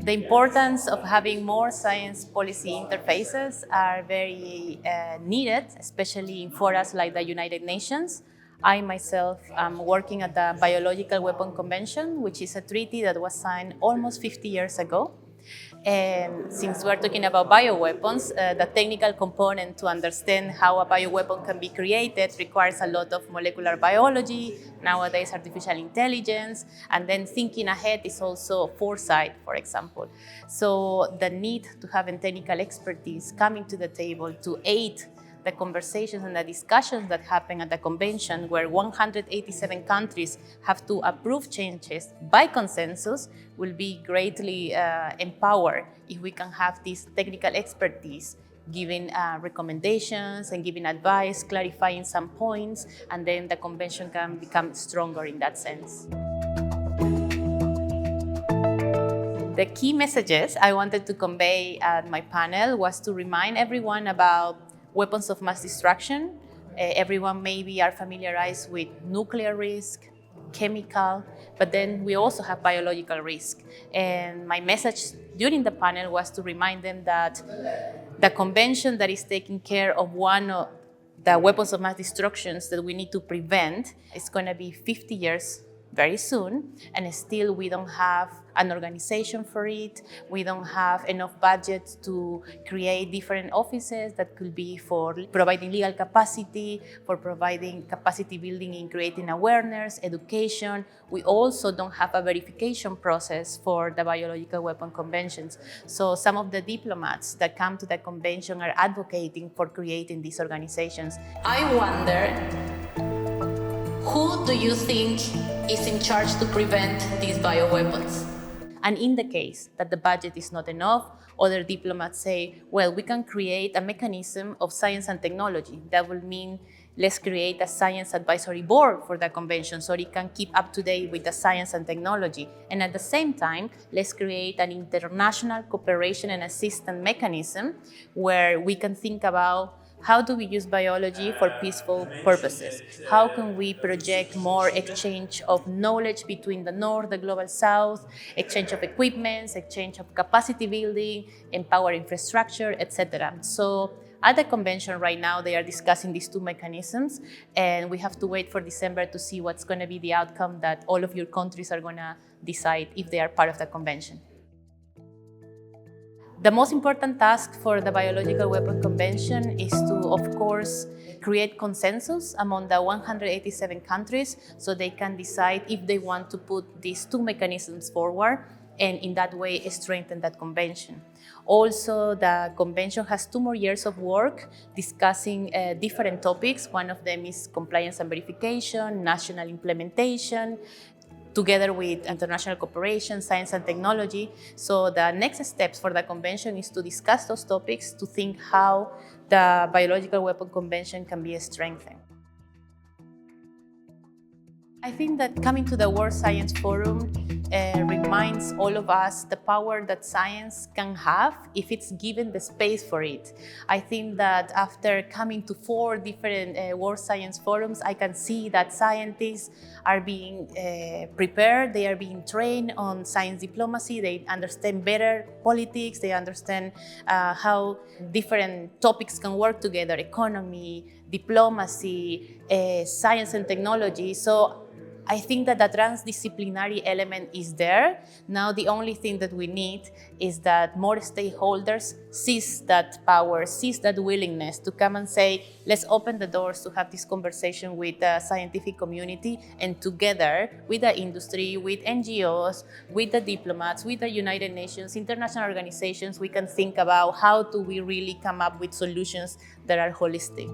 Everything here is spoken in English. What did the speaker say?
The importance of having more science policy interfaces are very needed, especially in forums like the United Nations. I myself am working at the Biological Weapon Convention, which is a treaty that was signed almost 50 years ago. And since we're talking about bioweapons, the technical component to understand how a bioweapon can be created requires a lot of molecular biology, nowadays artificial intelligence, and then thinking ahead is also foresight, for example. So the need to have technical expertise coming to the table to aid the conversations and the discussions that happen at the convention, where 187 countries have to approve changes by consensus, will be greatly empowered if we can have this technical expertise giving recommendations and giving advice, clarifying some points, and then the convention can become stronger in that sense. The key messages I wanted to convey at my panel was to remind everyone about weapons of mass destruction. Everyone maybe are familiarized with nuclear risk, chemical, but then we also have biological risk. And my message during the panel was to remind them that the convention that is taking care of one of the weapons of mass destructions that we need to prevent is going to be 50 years very soon, and still we don't have an organization for it. We don't have enough budget to create different offices that could be for providing legal capacity, for providing capacity building in creating awareness, education. We also don't have a verification process for the biological weapon conventions. So some of the diplomats that come to the convention are advocating for creating these organizations. I wonder, who do you think is in charge to prevent these bioweapons? And in the case that the budget is not enough, other diplomats say, well, we can create a mechanism of science and technology. That will mean let's create a science advisory board for the convention so it can keep up to date with the science and technology. And at the same time, let's create an international cooperation and assistance mechanism where we can think about how do we use biology for peaceful purposes? How can we project more exchange of knowledge between the North, the Global South, exchange of equipments, exchange of capacity building, empower infrastructure, etc. So at the convention right now, they are discussing these two mechanisms, and we have to wait for December to see what's going to be the outcome that all of your countries are going to decide if they are part of the convention. The most important task for the Biological Weapon Convention is to, of course, create consensus among the 187 countries so they can decide if they want to put these two mechanisms forward and in that way strengthen that convention. Also, the convention has 2 more years of work discussing different topics. One of them is compliance and verification, national implementation, together with international cooperation, science and technology. So the next steps for the convention is to discuss those topics, to think how the Biological Weapon Convention can be strengthened. I think that coming to the World Science Forum reminds all of us the power that science can have if it's given the space for it. I think that after coming to 4 different World Science Forums, I can see that scientists are being prepared, they are being trained on science diplomacy, they understand better politics, they understand how different topics can work together, economy, diplomacy, science and technology. So I think that the transdisciplinary element is there. Now the only thing that we need is that more stakeholders seize that power, seize that willingness to come and say, let's open the doors to have this conversation with the scientific community, and together with the industry, with NGOs, with the diplomats, with the United Nations, international organizations, we can think about how do we really come up with solutions that are holistic.